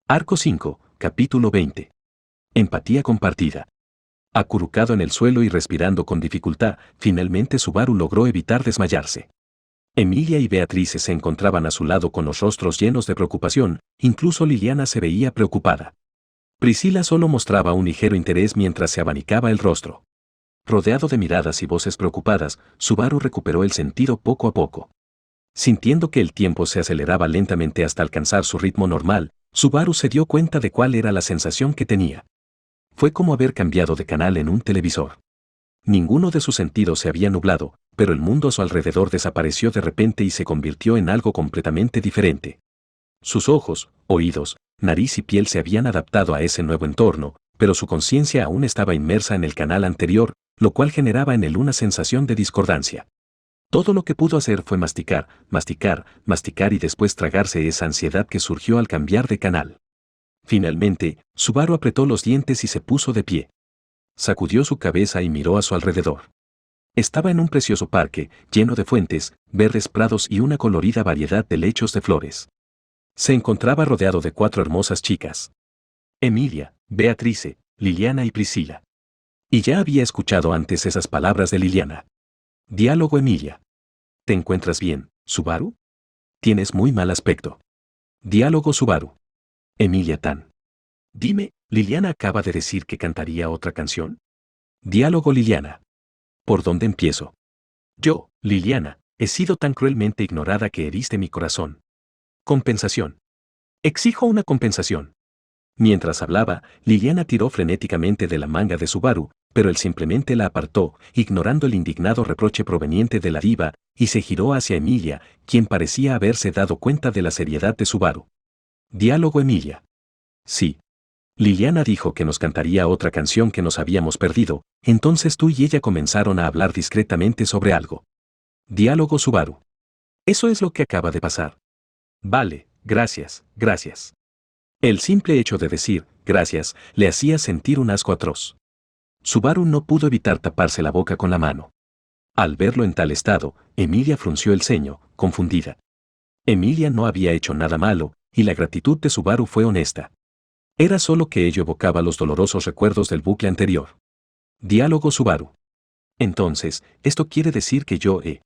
Arco 5, capítulo 20. Empatía compartida. Acurrucado en el suelo y respirando con dificultad, finalmente Subaru logró evitar desmayarse. Emilia y Beatrice se encontraban a su lado con los rostros llenos de preocupación, incluso Liliana se veía preocupada. Priscila solo mostraba un ligero interés mientras se abanicaba el rostro. Rodeado de miradas y voces preocupadas, Subaru recuperó el sentido poco a poco. Sintiendo que el tiempo se aceleraba lentamente hasta alcanzar su ritmo normal, Subaru se dio cuenta de cuál era la sensación que tenía. Fue como haber cambiado de canal en un televisor. Ninguno de sus sentidos se había nublado, pero el mundo a su alrededor desapareció de repente y se convirtió en algo completamente diferente. Sus ojos, oídos, nariz y piel se habían adaptado a ese nuevo entorno, pero su conciencia aún estaba inmersa en el canal anterior, lo cual generaba en él una sensación de discordancia. Todo lo que pudo hacer fue masticar, masticar, masticar y después tragarse esa ansiedad que surgió al cambiar de canal. Finalmente, Subaru apretó los dientes y se puso de pie. Sacudió su cabeza y miró a su alrededor. Estaba en un precioso parque, lleno de fuentes, verdes prados y una colorida variedad de lechos de flores. Se encontraba rodeado de 4 hermosas chicas: Emilia, Beatrice, Liliana y Priscila. Y ya había escuchado antes esas palabras de Liliana. Diálogo: Emilia. ¿Te encuentras bien, Subaru? Tienes muy mal aspecto. Diálogo: Subaru. Emilia Tan. Dime, ¿Liliana acaba de decir que cantaría otra canción? Diálogo: Liliana. ¿Por dónde empiezo? Yo, Liliana, he sido tan cruelmente ignorada que heriste mi corazón. Compensación. Exijo una compensación. Mientras hablaba, Liliana tiró frenéticamente de la manga de Subaru, pero él simplemente la apartó, ignorando el indignado reproche proveniente de la diva, y se giró hacia Emilia, quien parecía haberse dado cuenta de la seriedad de Subaru. Diálogo: Emilia. Sí. Liliana dijo que nos cantaría otra canción que nos habíamos perdido, entonces tú y ella comenzaron a hablar discretamente sobre algo. Diálogo: Subaru. Eso es lo que acaba de pasar. Vale, gracias, gracias. El simple hecho de decir gracias le hacía sentir un asco atroz. Subaru no pudo evitar taparse la boca con la mano. Al verlo en tal estado, Emilia frunció el ceño, confundida. Emilia no había hecho nada malo, y la gratitud de Subaru fue honesta. Era solo que ello evocaba los dolorosos recuerdos del bucle anterior. Diálogo: Subaru. Entonces, esto quiere decir que yo he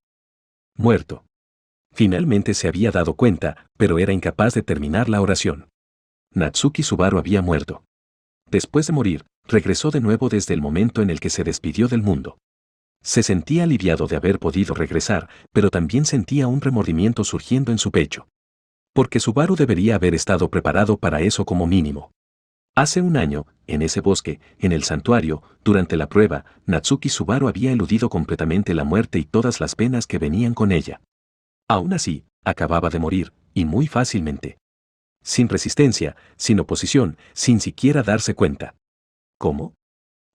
muerto. Finalmente se había dado cuenta, pero era incapaz de terminar la oración. Natsuki Subaru había muerto. Después de morir, regresó de nuevo desde el momento en el que se despidió del mundo. Se sentía aliviado de haber podido regresar, pero también sentía un remordimiento surgiendo en su pecho. Porque Subaru debería haber estado preparado para eso como mínimo. Hace un año, en ese bosque, en el santuario, durante la prueba, Natsuki Subaru había eludido completamente la muerte y todas las penas que venían con ella. Aún así, acababa de morir, y muy fácilmente. Sin resistencia, sin oposición, sin siquiera darse cuenta. ¿Cómo?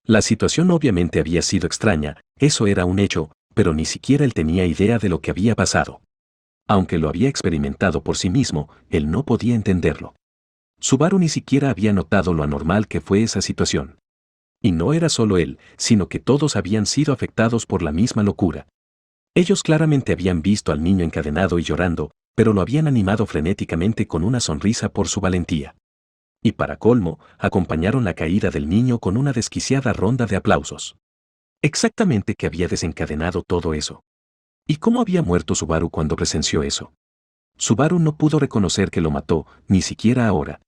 La situación obviamente había sido extraña, eso era un hecho, pero ni siquiera él tenía idea de lo que había pasado. Aunque lo había experimentado por sí mismo, él no podía entenderlo. Subaru ni siquiera había notado lo anormal que fue esa situación. Y no era solo él, sino que todos habían sido afectados por la misma locura. Ellos claramente habían visto al niño encadenado y llorando, pero lo habían animado frenéticamente con una sonrisa por su valentía. Y para colmo, acompañaron la caída del niño con una desquiciada ronda de aplausos. Exactamente qué había desencadenado todo eso. ¿Y cómo había muerto Subaru cuando presenció eso? Subaru no pudo reconocer que lo mató, ni siquiera ahora.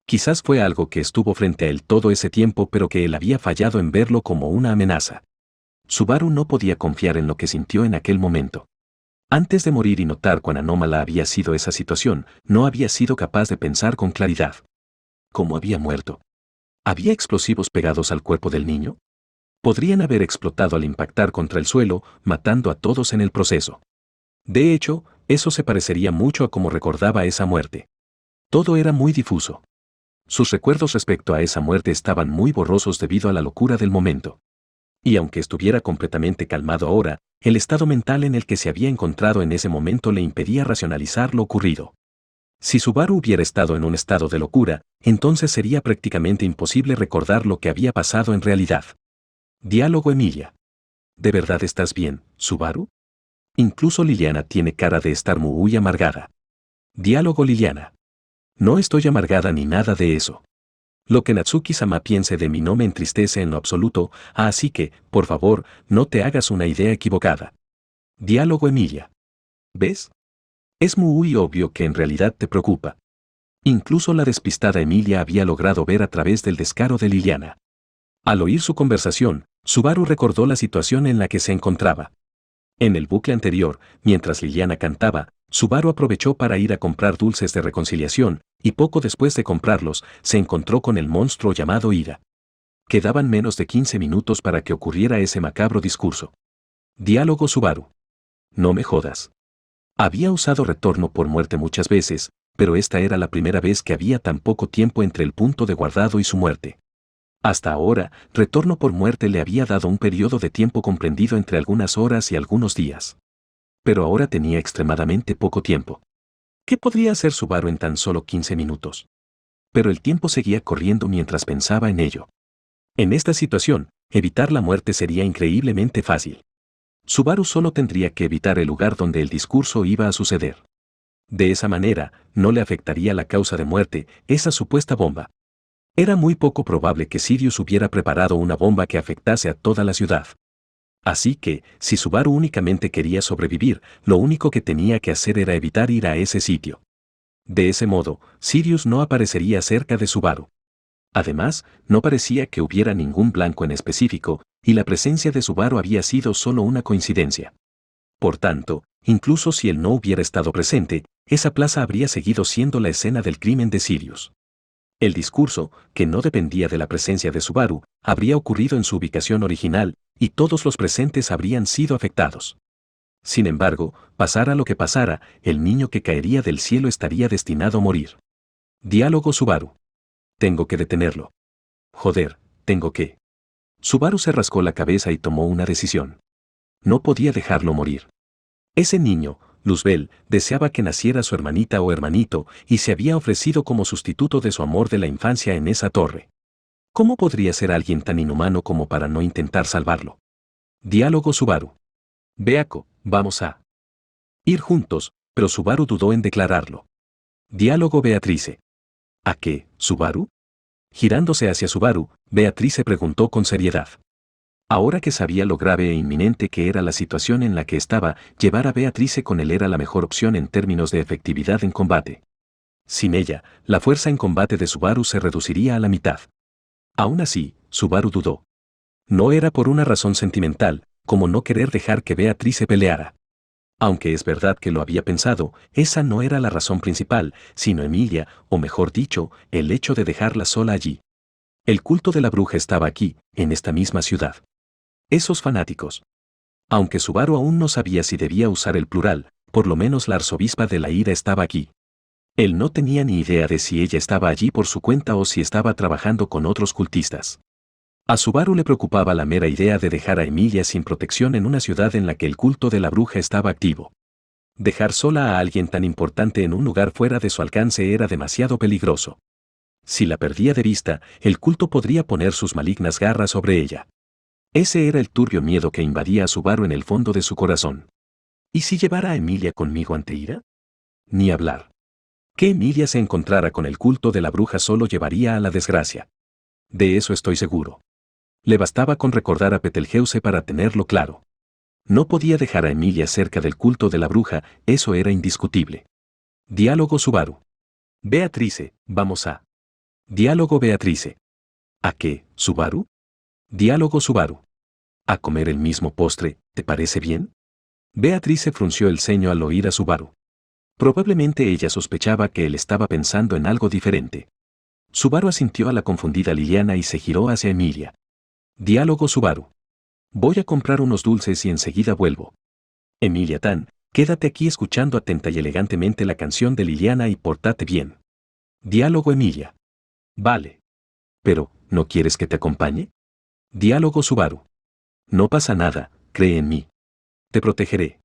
Quizás fue algo que estuvo frente a él todo ese tiempo pero que él había fallado en verlo como una amenaza. Subaru no podía confiar en lo que sintió en aquel momento. Antes de morir y notar cuán anómala había sido esa situación, no había sido capaz de pensar con claridad. ¿Cómo había muerto? ¿Había explosivos pegados al cuerpo del niño? Podrían haber explotado al impactar contra el suelo, matando a todos en el proceso. De hecho, eso se parecería mucho a cómo recordaba esa muerte. Todo era muy difuso. Sus recuerdos respecto a esa muerte estaban muy borrosos debido a la locura del momento. Y aunque estuviera completamente calmado ahora, el estado mental en el que se había encontrado en ese momento le impedía racionalizar lo ocurrido. Si Subaru hubiera estado en un estado de locura, entonces sería prácticamente imposible recordar lo que había pasado en realidad. Diálogo: Emilia. ¿De verdad estás bien, Subaru? Incluso Liliana tiene cara de estar muy amargada. Diálogo: Liliana. No estoy amargada ni nada de eso. Lo que Natsuki-sama piense de mí no me entristece en lo absoluto, así que, por favor, no te hagas una idea equivocada. Diálogo Emilia. ¿Ves? Es muy obvio que en realidad te preocupa. Incluso la despistada Emilia había logrado ver a través del descaro de Liliana. Al oír su conversación, Subaru recordó la situación en la que se encontraba. En el bucle anterior, mientras Liliana cantaba, Subaru aprovechó para ir a comprar dulces de reconciliación, y poco después de comprarlos, se encontró con el monstruo llamado Ira. Quedaban menos de 15 minutos para que ocurriera ese macabro discurso. Diálogo Subaru. No me jodas. Había usado retorno por muerte muchas veces, pero esta era la primera vez que había tan poco tiempo entre el punto de guardado y su muerte. Hasta ahora, retorno por muerte le había dado un periodo de tiempo comprendido entre algunas horas y algunos días. Pero ahora tenía extremadamente poco tiempo. ¿Qué podría hacer Subaru en tan solo 15 minutos? Pero el tiempo seguía corriendo mientras pensaba en ello. En esta situación, evitar la muerte sería increíblemente fácil. Subaru solo tendría que evitar el lugar donde el discurso iba a suceder. De esa manera, no le afectaría la causa de muerte, esa supuesta bomba. Era muy poco probable que Sirius hubiera preparado una bomba que afectase a toda la ciudad. Así que, si Subaru únicamente quería sobrevivir, lo único que tenía que hacer era evitar ir a ese sitio. De ese modo, Sirius no aparecería cerca de Subaru. Además, no parecía que hubiera ningún blanco en específico, y la presencia de Subaru había sido solo una coincidencia. Por tanto, incluso si él no hubiera estado presente, esa plaza habría seguido siendo la escena del crimen de Sirius. El discurso, que no dependía de la presencia de Subaru, habría ocurrido en su ubicación original, y todos los presentes habrían sido afectados. Sin embargo, pasara lo que pasara, el niño que caería del cielo estaría destinado a morir. Diálogo Subaru. Tengo que detenerlo. Joder, tengo que. Subaru se rascó la cabeza y tomó una decisión. No podía dejarlo morir. Ese niño, Luzbel, deseaba que naciera su hermanita o hermanito, y se había ofrecido como sustituto de su amor de la infancia en esa torre. ¿Cómo podría ser alguien tan inhumano como para no intentar salvarlo? Diálogo Subaru. Beako, vamos a ir juntos, pero Subaru dudó en declararlo. Diálogo Beatrice. ¿A qué, Subaru? Girándose hacia Subaru, Beatrice preguntó con seriedad. Ahora que sabía lo grave e inminente que era la situación en la que estaba, llevar a Beatrice con él era la mejor opción en términos de efectividad en combate. Sin ella, la fuerza en combate de Subaru se reduciría a la mitad. Aún así, Subaru dudó. No era por una razón sentimental, como no querer dejar que Beatrice peleara. Aunque es verdad que lo había pensado, esa no era la razón principal, sino Emilia, o mejor dicho, el hecho de dejarla sola allí. El culto de la bruja estaba aquí, en esta misma ciudad. Esos fanáticos. Aunque Subaru aún no sabía si debía usar el plural, por lo menos la arzobispa de la ira estaba aquí. Él no tenía ni idea de si ella estaba allí por su cuenta o si estaba trabajando con otros cultistas. A Subaru le preocupaba la mera idea de dejar a Emilia sin protección en una ciudad en la que el culto de la bruja estaba activo. Dejar sola a alguien tan importante en un lugar fuera de su alcance era demasiado peligroso. Si la perdía de vista, el culto podría poner sus malignas garras sobre ella. Ese era el turbio miedo que invadía a Subaru en el fondo de su corazón. ¿Y si llevara a Emilia conmigo ante Ira? Ni hablar. Que Emilia se encontrara con el culto de la bruja solo llevaría a la desgracia. De eso estoy seguro. Le bastaba con recordar a Betelgeuse para tenerlo claro. No podía dejar a Emilia cerca del culto de la bruja, eso era indiscutible. Diálogo Subaru. Beatrice, vamos a. Diálogo Beatrice. ¿A qué, Subaru? Diálogo Subaru. A comer el mismo postre, ¿te parece bien? Beatrice frunció el ceño al oír a Subaru. Probablemente ella sospechaba que él estaba pensando en algo diferente. Subaru asintió a la confundida Liliana y se giró hacia Emilia. Diálogo Subaru. Voy a comprar unos dulces y enseguida vuelvo. Emilia-tan, quédate aquí escuchando atenta y elegantemente la canción de Liliana y pórtate bien. Diálogo Emilia. Vale. Pero, ¿no quieres que te acompañe? Diálogo Subaru. No pasa nada, cree en mí. Te protegeré.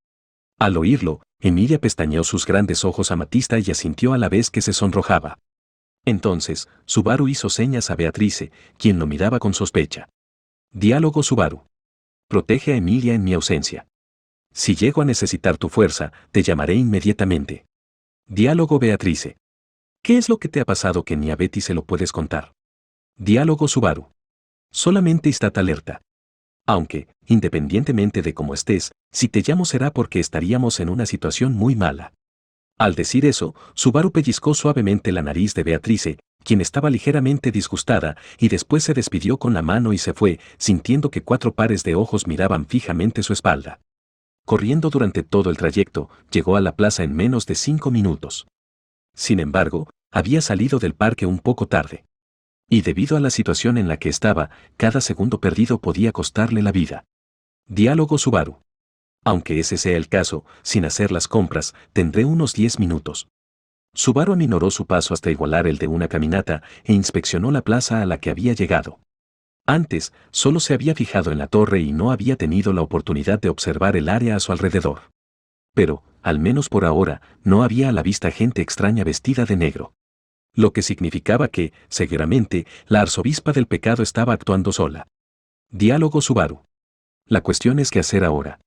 Al oírlo, Emilia pestañeó sus grandes ojos amatista y asintió a la vez que se sonrojaba. Entonces, Subaru hizo señas a Beatrice, quien lo miraba con sospecha. Diálogo Subaru. Protege a Emilia en mi ausencia. Si llego a necesitar tu fuerza, te llamaré inmediatamente. Diálogo Beatrice. ¿Qué es lo que te ha pasado que ni a Betty se lo puedes contar? Diálogo Subaru. Solamente estate alerta. Aunque, independientemente de cómo estés, si te llamo será porque estaríamos en una situación muy mala. Al decir eso, Subaru pellizcó suavemente la nariz de Beatrice, quien estaba ligeramente disgustada, y después se despidió con la mano y se fue, sintiendo que 4 pares de ojos miraban fijamente su espalda. Corriendo durante todo el trayecto, llegó a la plaza en menos de 5 minutos. Sin embargo, había salido del parque un poco tarde. Y debido a la situación en la que estaba, cada segundo perdido podía costarle la vida. Diálogo Subaru. Aunque ese sea el caso, sin hacer las compras, tendré unos 10 minutos. Subaru aminoró su paso hasta igualar el de una caminata e inspeccionó la plaza a la que había llegado. Antes, solo se había fijado en la torre y no había tenido la oportunidad de observar el área a su alrededor. Pero, al menos por ahora, no había a la vista gente extraña vestida de negro. Lo que significaba que, seguramente, la arzobispa del pecado estaba actuando sola. Diálogo Subaru. La cuestión es qué hacer ahora.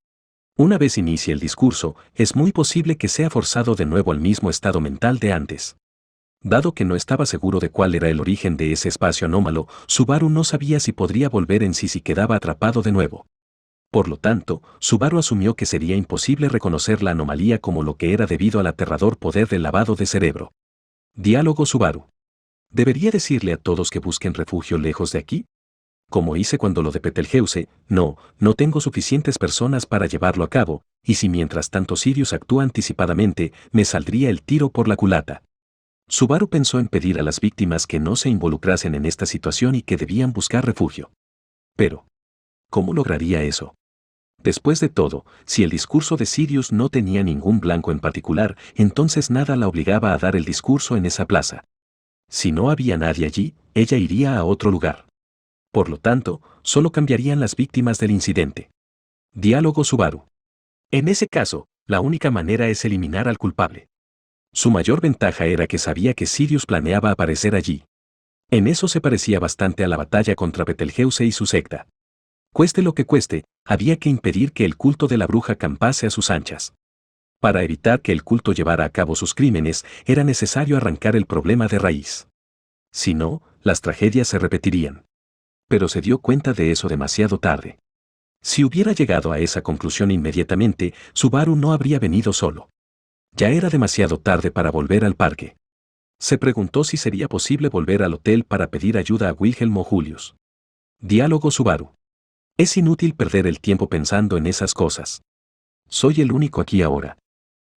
Una vez inicie el discurso, es muy posible que sea forzado de nuevo al mismo estado mental de antes. Dado que no estaba seguro de cuál era el origen de ese espacio anómalo, Subaru no sabía si podría volver en sí si quedaba atrapado de nuevo. Por lo tanto, Subaru asumió que sería imposible reconocer la anomalía como lo que era debido al aterrador poder del lavado de cerebro. Diálogo Subaru. ¿Debería decirle a todos que busquen refugio lejos de aquí? Como hice cuando lo de Betelgeuse, no tengo suficientes personas para llevarlo a cabo, y si mientras tanto Sirius actúa anticipadamente, me saldría el tiro por la culata. Subaru pensó en pedir a las víctimas que no se involucrasen en esta situación y que debían buscar refugio. Pero, ¿cómo lograría eso? Después de todo, si el discurso de Sirius no tenía ningún blanco en particular, entonces nada la obligaba a dar el discurso en esa plaza. Si no había nadie allí, ella iría a otro lugar. Por lo tanto, solo cambiarían las víctimas del incidente. Diálogo Subaru. En ese caso, la única manera es eliminar al culpable. Su mayor ventaja era que sabía que Sirius planeaba aparecer allí. En eso se parecía bastante a la batalla contra Betelgeuse y su secta. Cueste lo que cueste, había que impedir que el culto de la bruja campase a sus anchas. Para evitar que el culto llevara a cabo sus crímenes, era necesario arrancar el problema de raíz. Si no, las tragedias se repetirían. Pero se dio cuenta de eso demasiado tarde. Si hubiera llegado a esa conclusión inmediatamente, Subaru no habría venido solo. Ya era demasiado tarde para volver al parque. Se preguntó si sería posible volver al hotel para pedir ayuda a Wilhelm o Julius. Diálogo Subaru. Es inútil perder el tiempo pensando en esas cosas. Soy el único aquí ahora.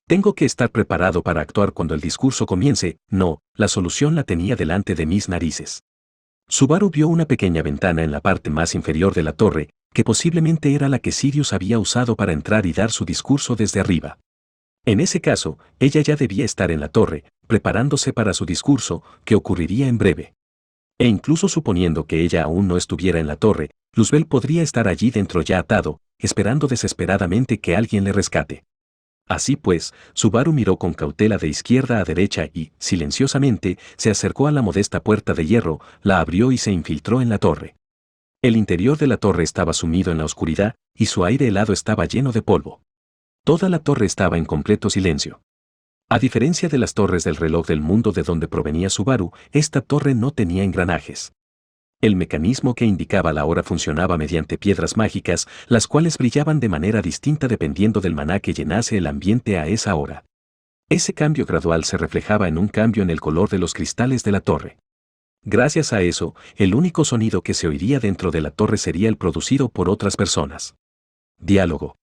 Tengo que estar preparado para actuar cuando el discurso comience. No, la solución la tenía delante de mis narices. Subaru vio una pequeña ventana en la parte más inferior de la torre, que posiblemente era la que Sirius había usado para entrar y dar su discurso desde arriba. En ese caso, ella ya debía estar en la torre, preparándose para su discurso, que ocurriría en breve. E incluso suponiendo que ella aún no estuviera en la torre, Luzbel podría estar allí dentro ya atado, esperando desesperadamente que alguien le rescate. Así pues, Subaru miró con cautela de izquierda a derecha y, silenciosamente, se acercó a la modesta puerta de hierro, la abrió y se infiltró en la torre. El interior de la torre estaba sumido en la oscuridad, y su aire helado estaba lleno de polvo. Toda la torre estaba en completo silencio. A diferencia de las torres del reloj del mundo de donde provenía Subaru, esta torre no tenía engranajes. El mecanismo que indicaba la hora funcionaba mediante piedras mágicas, las cuales brillaban de manera distinta dependiendo del maná que llenase el ambiente a esa hora. Ese cambio gradual se reflejaba en un cambio en el color de los cristales de la torre. Gracias a eso, el único sonido que se oiría dentro de la torre sería el producido por otras personas. Diálogo.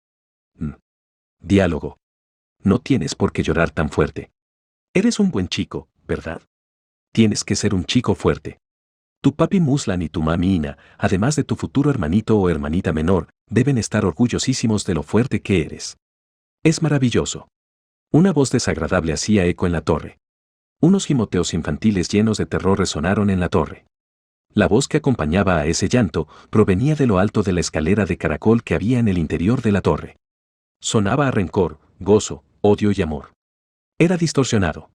Diálogo. No tienes por qué llorar tan fuerte. Eres un buen chico, ¿verdad? Tienes que ser un chico fuerte. Tu papi Muslan y tu mami Ina, además de tu futuro hermanito o hermanita menor, deben estar orgullosísimos de lo fuerte que eres. Es maravilloso. Una voz desagradable hacía eco en la torre. Unos gimoteos infantiles llenos de terror resonaron en la torre. La voz que acompañaba a ese llanto provenía de lo alto de la escalera de caracol que había en el interior de la torre. Sonaba a rencor, gozo, odio y amor. Era distorsionado.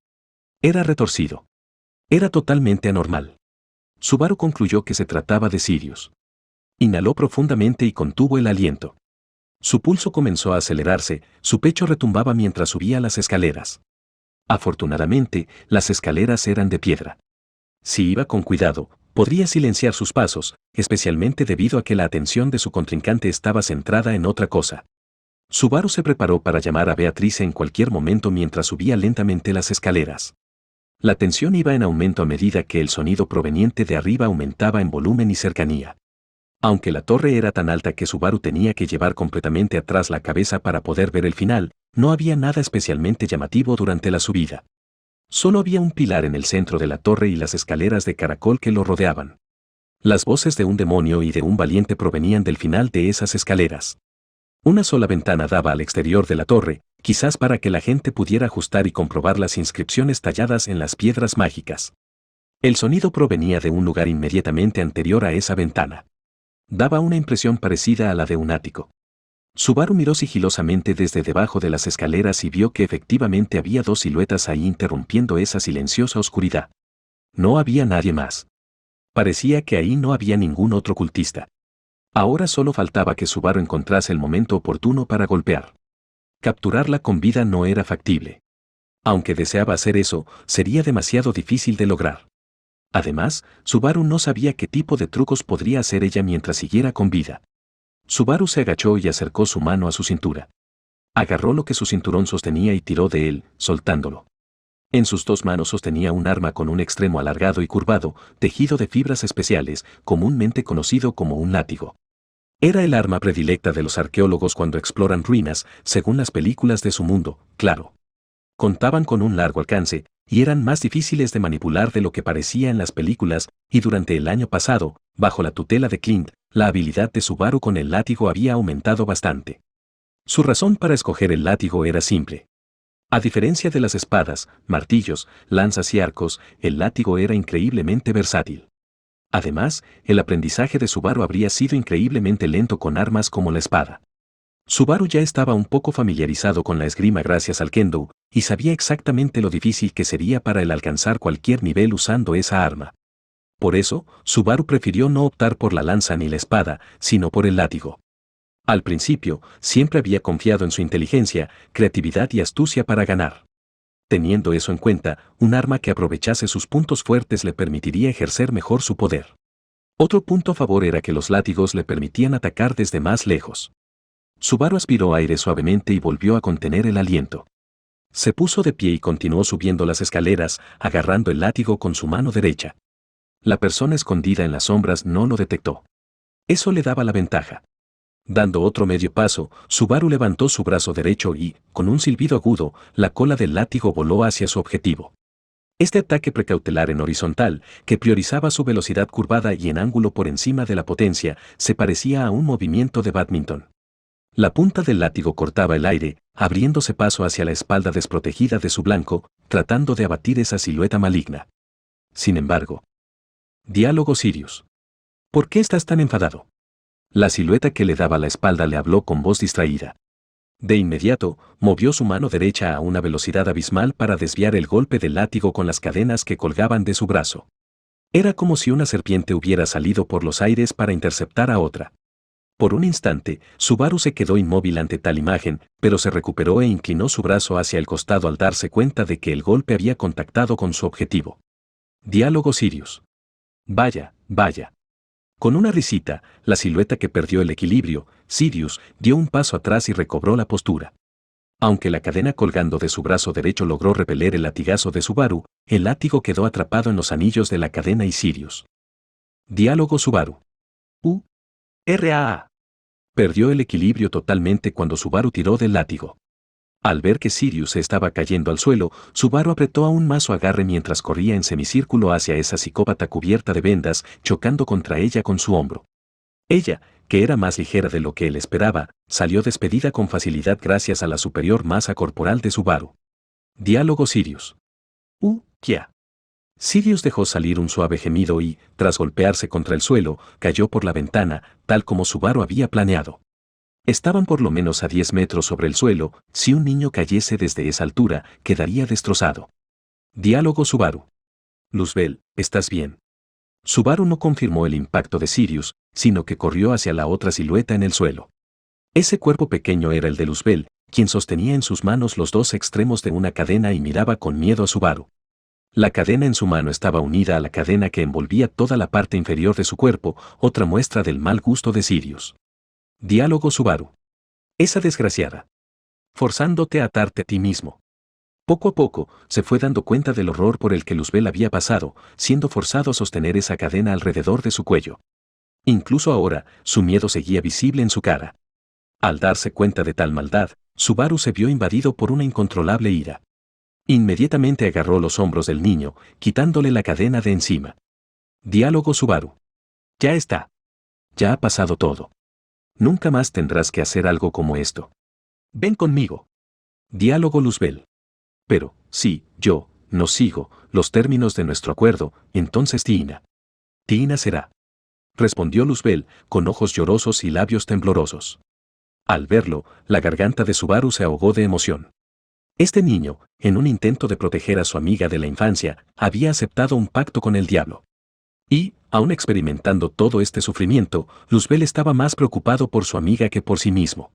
Era retorcido. Era totalmente anormal. Subaru concluyó que se trataba de Sirius. Inhaló profundamente y contuvo el aliento. Su pulso comenzó a acelerarse, su pecho retumbaba mientras subía las escaleras. Afortunadamente, las escaleras eran de piedra. Si iba con cuidado, podría silenciar sus pasos, especialmente debido a que la atención de su contrincante estaba centrada en otra cosa. Subaru se preparó para llamar a Beatrice en cualquier momento mientras subía lentamente las escaleras. La tensión iba en aumento a medida que el sonido proveniente de arriba aumentaba en volumen y cercanía. Aunque la torre era tan alta que Subaru tenía que llevar completamente atrás la cabeza para poder ver el final, no había nada especialmente llamativo durante la subida. Solo había un pilar en el centro de la torre y las escaleras de caracol que lo rodeaban. Las voces de un demonio y de un valiente provenían del final de esas escaleras. Una sola ventana daba al exterior de la torre, quizás para que la gente pudiera ajustar y comprobar las inscripciones talladas en las piedras mágicas. El sonido provenía de un lugar inmediatamente anterior a esa ventana. Daba una impresión parecida a la de un ático. Subaru miró sigilosamente desde debajo de las escaleras y vio que efectivamente había dos siluetas ahí interrumpiendo esa silenciosa oscuridad. No había nadie más. Parecía que ahí no había ningún otro cultista. Ahora solo faltaba que Subaru encontrase el momento oportuno para golpear. Capturarla con vida no era factible. Aunque deseaba hacer eso, sería demasiado difícil de lograr. Además, Subaru no sabía qué tipo de trucos podría hacer ella mientras siguiera con vida. Subaru se agachó y acercó su mano a su cintura. Agarró lo que su cinturón sostenía y tiró de él, soltándolo. En sus dos manos sostenía un arma con un extremo alargado y curvado, tejido de fibras especiales, comúnmente conocido como un látigo. Era el arma predilecta de los arqueólogos cuando exploran ruinas, según las películas de su mundo, claro. Contaban con un largo alcance, y eran más difíciles de manipular de lo que parecía en las películas, y durante el año pasado, bajo la tutela de Clint, la habilidad de Subaru con el látigo había aumentado bastante. Su razón para escoger el látigo era simple. A diferencia de las espadas, martillos, lanzas y arcos, el látigo era increíblemente versátil. Además, el aprendizaje de Subaru habría sido increíblemente lento con armas como la espada. Subaru ya estaba un poco familiarizado con la esgrima gracias al kendo, y sabía exactamente lo difícil que sería para él alcanzar cualquier nivel usando esa arma. Por eso, Subaru prefirió no optar por la lanza ni la espada, sino por el látigo. Al principio, siempre había confiado en su inteligencia, creatividad y astucia para ganar. Teniendo eso en cuenta, un arma que aprovechase sus puntos fuertes le permitiría ejercer mejor su poder. Otro punto a favor era que los látigos le permitían atacar desde más lejos. Subaru aspiró aire suavemente y volvió a contener el aliento. Se puso de pie y continuó subiendo las escaleras, agarrando el látigo con su mano derecha. La persona escondida en las sombras no lo detectó. Eso le daba la ventaja. Dando otro medio paso, Subaru levantó su brazo derecho y, con un silbido agudo, la cola del látigo voló hacia su objetivo. Este ataque precautelar en horizontal, que priorizaba su velocidad curvada y en ángulo por encima de la potencia, se parecía a un movimiento de bádminton. La punta del látigo cortaba el aire, abriéndose paso hacia la espalda desprotegida de su blanco, tratando de abatir esa silueta maligna. Sin embargo. Diálogo Sirius. ¿Por qué estás tan enfadado? La silueta que le daba la espalda le habló con voz distraída. De inmediato, movió su mano derecha a una velocidad abismal para desviar el golpe del látigo con las cadenas que colgaban de su brazo. Era como si una serpiente hubiera salido por los aires para interceptar a otra. Por un instante, Subaru se quedó inmóvil ante tal imagen, pero se recuperó e inclinó su brazo hacia el costado al darse cuenta de que el golpe había contactado con su objetivo. Diálogo Sirius. Vaya, vaya. Con una risita, la silueta que perdió el equilibrio, Sirius, dio un paso atrás y recobró la postura. Aunque la cadena colgando de su brazo derecho logró repeler el latigazo de Subaru, el látigo quedó atrapado en los anillos de la cadena y Sirius. Diálogo Subaru. RAA. Perdió el equilibrio totalmente cuando Subaru tiró del látigo. Al ver que Sirius se estaba cayendo al suelo, Subaru apretó aún más su agarre mientras corría en semicírculo hacia esa psicópata cubierta de vendas, chocando contra ella con su hombro. Ella, que era más ligera de lo que él esperaba, salió despedida con facilidad gracias a la superior masa corporal de Subaru. Diálogo Sirius. Kia. Sirius dejó salir un suave gemido y, tras golpearse contra el suelo, cayó por la ventana, tal como Subaru había planeado. Estaban por lo menos a 10 metros sobre el suelo, si un niño cayese desde esa altura, quedaría destrozado. Diálogo Subaru. Luzbel, ¿estás bien? Subaru no confirmó el impacto de Sirius, sino que corrió hacia la otra silueta en el suelo. Ese cuerpo pequeño era el de Luzbel, quien sostenía en sus manos los dos extremos de una cadena y miraba con miedo a Subaru. La cadena en su mano estaba unida a la cadena que envolvía toda la parte inferior de su cuerpo, otra muestra del mal gusto de Sirius. Diálogo Subaru. Esa desgraciada. Forzándote a atarte a ti mismo. Poco a poco, se fue dando cuenta del horror por el que Luzbel había pasado, siendo forzado a sostener esa cadena alrededor de su cuello. Incluso ahora, su miedo seguía visible en su cara. Al darse cuenta de tal maldad, Subaru se vio invadido por una incontrolable ira. Inmediatamente agarró los hombros del niño, quitándole la cadena de encima. Diálogo Subaru. Ya está. Ya ha pasado todo. Nunca más tendrás que hacer algo como esto. Ven conmigo. Diálogo Luzbel. Pero, si yo no sigo los términos de nuestro acuerdo, entonces Tina. Tina será. Respondió Luzbel, con ojos llorosos y labios temblorosos. Al verlo, la garganta de Subaru se ahogó de emoción. Este niño, en un intento de proteger a su amiga de la infancia, había aceptado un pacto con el diablo. Y, aún experimentando todo este sufrimiento, Luzbel estaba más preocupado por su amiga que por sí mismo.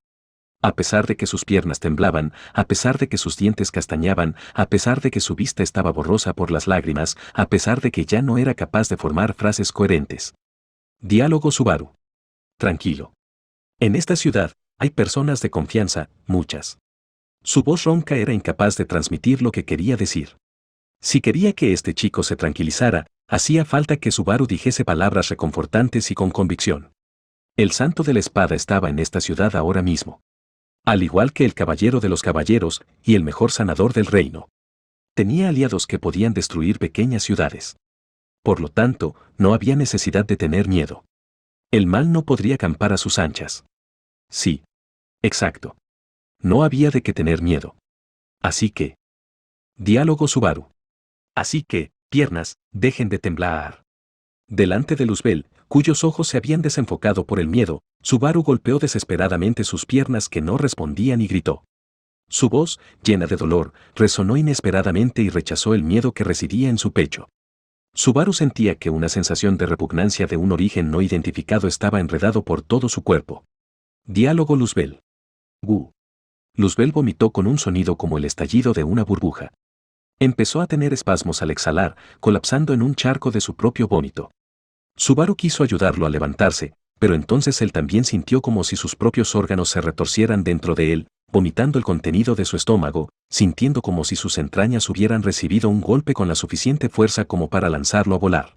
A pesar de que sus piernas temblaban, a pesar de que sus dientes castañaban, a pesar de que su vista estaba borrosa por las lágrimas, a pesar de que ya no era capaz de formar frases coherentes. Diálogo Subaru. Tranquilo. En esta ciudad, hay personas de confianza, muchas. Su voz ronca era incapaz de transmitir lo que quería decir. Si quería que este chico se tranquilizara, hacía falta que Subaru dijese palabras reconfortantes y con convicción. El santo de la espada estaba en esta ciudad ahora mismo. Al igual que el caballero de los caballeros y el mejor sanador del reino. Tenía aliados que podían destruir pequeñas ciudades. Por lo tanto, no había necesidad de tener miedo. El mal no podría acampar a sus anchas. Sí. Exacto. No había de qué tener miedo. Así que. Diálogo Subaru. Así que, piernas, dejen de temblar. Delante de Luzbel, cuyos ojos se habían desenfocado por el miedo, Subaru golpeó desesperadamente sus piernas que no respondían y gritó. Su voz, llena de dolor, resonó inesperadamente y rechazó el miedo que residía en su pecho. Subaru sentía que una sensación de repugnancia de un origen no identificado estaba enredado por todo su cuerpo. Diálogo Luzbel. Gu. Luzbel vomitó con un sonido como el estallido de una burbuja. Empezó a tener espasmos al exhalar, colapsando en un charco de su propio vómito. Subaru quiso ayudarlo a levantarse, pero entonces él también sintió como si sus propios órganos se retorcieran dentro de él, vomitando el contenido de su estómago, sintiendo como si sus entrañas hubieran recibido un golpe con la suficiente fuerza como para lanzarlo a volar.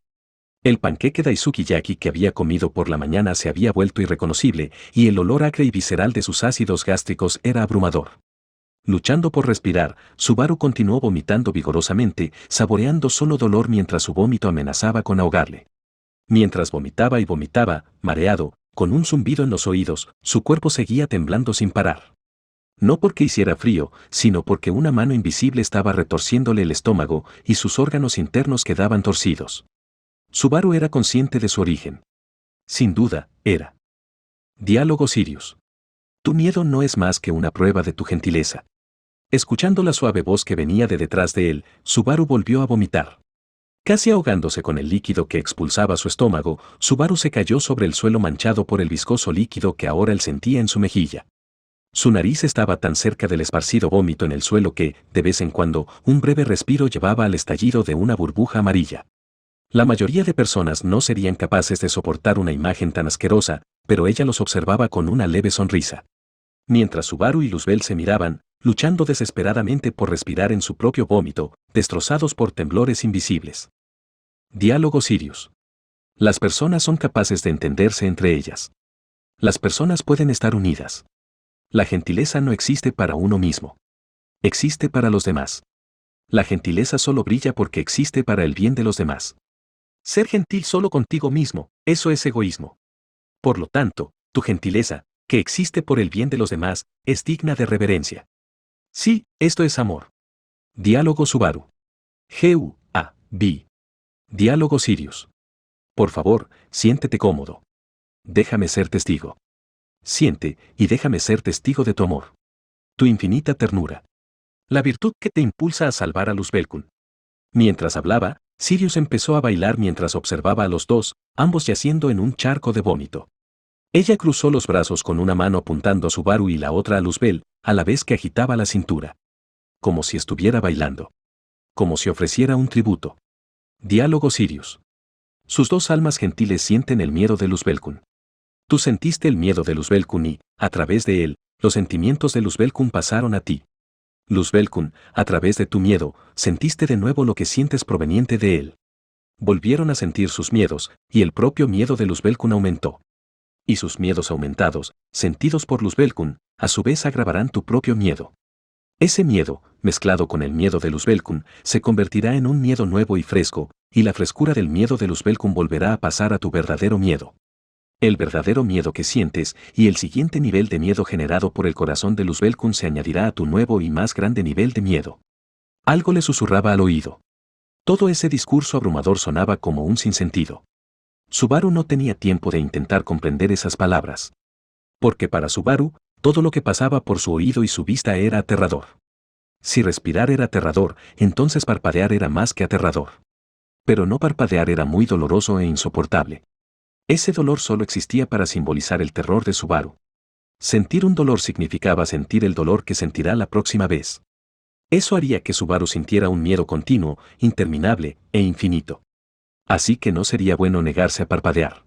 El panqueque daisukiyaki que había comido por la mañana se había vuelto irreconocible y el olor acre y visceral de sus ácidos gástricos era abrumador. Luchando por respirar, Subaru continuó vomitando vigorosamente, saboreando solo dolor mientras su vómito amenazaba con ahogarle. Mientras vomitaba y vomitaba, mareado, con un zumbido en los oídos, su cuerpo seguía temblando sin parar. No porque hiciera frío, sino porque una mano invisible estaba retorciéndole el estómago y sus órganos internos quedaban torcidos. Subaru era consciente de su origen. Sin duda, era. Diálogo Sirius. Tu miedo no es más que una prueba de tu gentileza. Escuchando la suave voz que venía de detrás de él, Subaru volvió a vomitar. Casi ahogándose con el líquido que expulsaba su estómago, Subaru se cayó sobre el suelo manchado por el viscoso líquido que ahora él sentía en su mejilla. Su nariz estaba tan cerca del esparcido vómito en el suelo que, de vez en cuando, un breve respiro llevaba al estallido de una burbuja amarilla. La mayoría de personas no serían capaces de soportar una imagen tan asquerosa, pero ella los observaba con una leve sonrisa. Mientras Subaru y Luzbel se miraban, luchando desesperadamente por respirar en su propio vómito, destrozados por temblores invisibles. Diálogo Sirius. Las personas son capaces de entenderse entre ellas. Las personas pueden estar unidas. La gentileza no existe para uno mismo. Existe para los demás. La gentileza solo brilla porque existe para el bien de los demás. Ser gentil solo contigo mismo, eso es egoísmo. Por lo tanto, tu gentileza, que existe por el bien de los demás, es digna de reverencia. Sí, esto es amor. Diálogo Subaru. G-U-A-B. Diálogo Sirius. Por favor, siéntete cómodo. Déjame ser testigo. Siente y déjame ser testigo de tu amor. Tu infinita ternura. La virtud que te impulsa a salvar a Luzbel-kun. Mientras hablaba, Sirius empezó a bailar mientras observaba a los dos, ambos yaciendo en un charco de vómito. Ella cruzó los brazos con una mano apuntando a Subaru y la otra a Luzbel, a la vez que agitaba la cintura. Como si estuviera bailando. Como si ofreciera un tributo. Diálogo Sirius. Sus dos almas gentiles sienten el miedo de Luzbelkun. Tú sentiste el miedo de Luzbelkun y, a través de él, los sentimientos de Luzbelkun pasaron a ti. Luzbelkun, a través de tu miedo, sentiste de nuevo lo que sientes proveniente de él. Volvieron a sentir sus miedos, y el propio miedo de Luzbelkun aumentó. Y sus miedos aumentados, sentidos por Luzbelkun, a su vez agravarán tu propio miedo. Ese miedo, mezclado con el miedo de Luzbelkun, se convertirá en un miedo nuevo y fresco, y la frescura del miedo de Luzbelkun volverá a pasar a tu verdadero miedo. El verdadero miedo que sientes y el siguiente nivel de miedo generado por el corazón de Luzbelkun se añadirá a tu nuevo y más grande nivel de miedo. Algo le susurraba al oído. Todo ese discurso abrumador sonaba como un sinsentido. Subaru no tenía tiempo de intentar comprender esas palabras. Porque para Subaru, todo lo que pasaba por su oído y su vista era aterrador. Si respirar era aterrador, entonces parpadear era más que aterrador. Pero no parpadear era muy doloroso e insoportable. Ese dolor solo existía para simbolizar el terror de Subaru. Sentir un dolor significaba sentir el dolor que sentirá la próxima vez. Eso haría que Subaru sintiera un miedo continuo, interminable e infinito. Así que no sería bueno negarse a parpadear.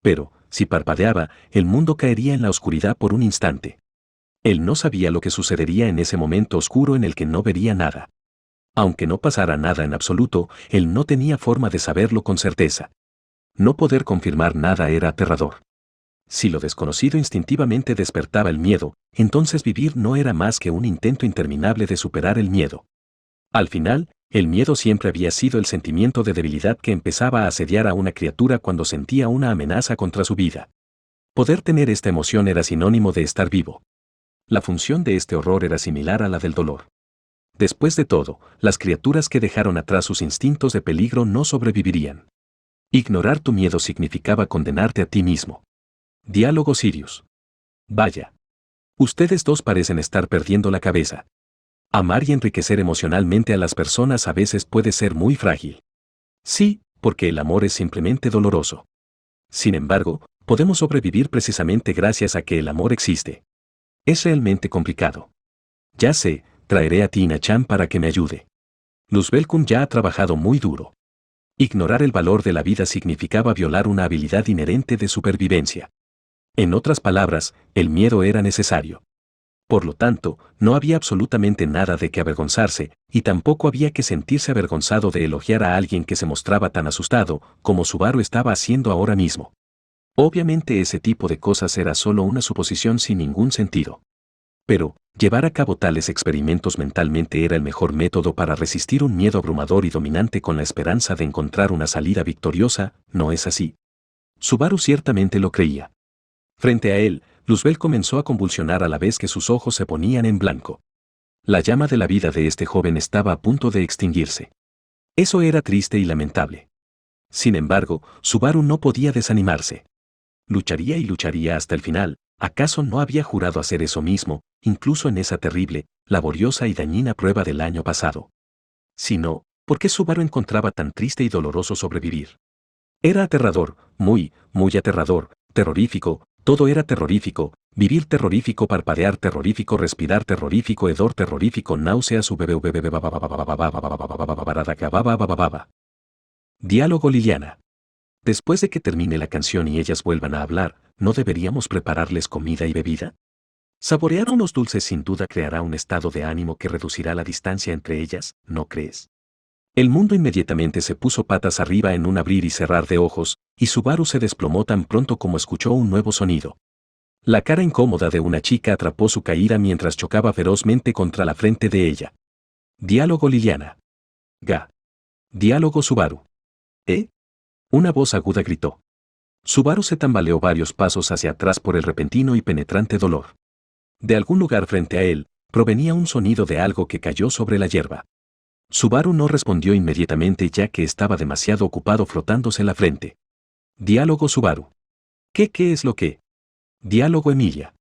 Pero, si parpadeaba, el mundo caería en la oscuridad por un instante. Él no sabía lo que sucedería en ese momento oscuro en el que no vería nada. Aunque no pasara nada en absoluto, él no tenía forma de saberlo con certeza. No poder confirmar nada era aterrador. Si lo desconocido instintivamente despertaba el miedo, entonces vivir no era más que un intento interminable de superar el miedo. Al final, el miedo siempre había sido el sentimiento de debilidad que empezaba a asediar a una criatura cuando sentía una amenaza contra su vida. Poder tener esta emoción era sinónimo de estar vivo. La función de este horror era similar a la del dolor. Después de todo, las criaturas que dejaron atrás sus instintos de peligro no sobrevivirían. Ignorar tu miedo significaba condenarte a ti mismo. Diálogo Sirius. Vaya. Ustedes dos parecen estar perdiendo la cabeza. Amar y enriquecer emocionalmente a las personas a veces puede ser muy frágil. Sí, porque el amor es simplemente doloroso. Sin embargo, podemos sobrevivir precisamente gracias a que el amor existe. Es realmente complicado. Ya sé, traeré a Tina-chan para que me ayude. Luzbelkun ya ha trabajado muy duro. Ignorar el valor de la vida significaba violar una habilidad inherente de supervivencia. En otras palabras, el miedo era necesario. Por lo tanto, no había absolutamente nada de que avergonzarse, y tampoco había que sentirse avergonzado de elogiar a alguien que se mostraba tan asustado, como Subaru estaba haciendo ahora mismo. Obviamente ese tipo de cosas era solo una suposición sin ningún sentido. Pero, llevar a cabo tales experimentos mentalmente era el mejor método para resistir un miedo abrumador y dominante con la esperanza de encontrar una salida victoriosa, ¿no es así? Subaru ciertamente lo creía. Frente a él, Luzbel comenzó a convulsionar a la vez que sus ojos se ponían en blanco. La llama de la vida de este joven estaba a punto de extinguirse. Eso era triste y lamentable. Sin embargo, Subaru no podía desanimarse. Lucharía y lucharía hasta el final. ¿Acaso no había jurado hacer eso mismo, incluso en esa terrible, laboriosa y dañina prueba del año pasado? Si no, ¿por qué Subaru encontraba tan triste y doloroso sobrevivir? Era aterrador, muy aterrador, terrorífico, todo era terrorífico, vivir terrorífico, parpadear terrorífico, respirar terrorífico, hedor terrorífico, náuseas, Diálogo Liliana. Después de que termine la canción y ellas vuelvan a hablar, ¿no deberíamos prepararles comida y bebida? Saborear unos dulces sin duda creará un estado de ánimo que reducirá la distancia entre ellas, ¿no crees? El mundo inmediatamente se puso patas arriba en un abrir y cerrar de ojos, y Subaru se desplomó tan pronto como escuchó un nuevo sonido. La cara incómoda de una chica atrapó su caída mientras chocaba ferozmente contra la frente de ella. Diálogo Liliana. Ga. Diálogo Subaru. ¿Eh? Una voz aguda gritó. Subaru se tambaleó varios pasos hacia atrás por el repentino y penetrante dolor. De algún lugar frente a él, provenía un sonido de algo que cayó sobre la hierba. Subaru no respondió inmediatamente ya que estaba demasiado ocupado frotándose la frente. Diálogo Subaru. ¿Qué es lo que? Diálogo Emilia.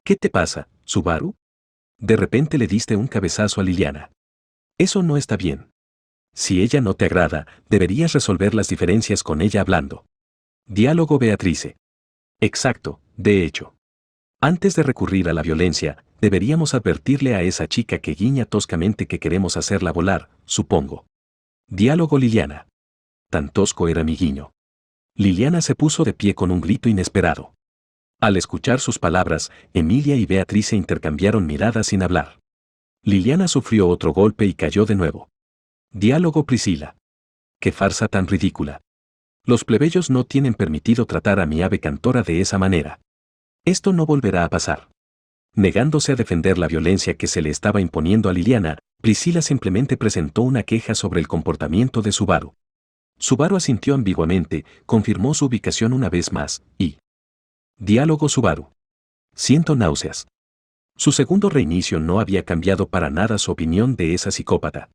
¿Qué te pasa, Subaru? De repente le diste un cabezazo a Liliana. Eso no está bien. Si ella no te agrada, deberías resolver las diferencias con ella hablando. Diálogo Beatrice. Exacto, de hecho. Antes de recurrir a la violencia, deberíamos advertirle a esa chica que guiña toscamente que queremos hacerla volar, supongo. Diálogo Liliana. Tan tosco era mi guiño. Liliana se puso de pie con un grito inesperado. Al escuchar sus palabras, Emilia y Beatriz se intercambiaron miradas sin hablar. Liliana sufrió otro golpe y cayó de nuevo. Diálogo Priscila. ¡Qué farsa tan ridícula! Los plebeyos no tienen permitido tratar a mi ave cantora de esa manera. Esto no volverá a pasar. Negándose a defender la violencia que se le estaba imponiendo a Liliana, Priscila simplemente presentó una queja sobre el comportamiento de Subaru. Subaru asintió ambiguamente, confirmó su ubicación una vez más, y... Diálogo Subaru. Siento náuseas. Su segundo reinicio no había cambiado para nada su opinión de esa psicópata.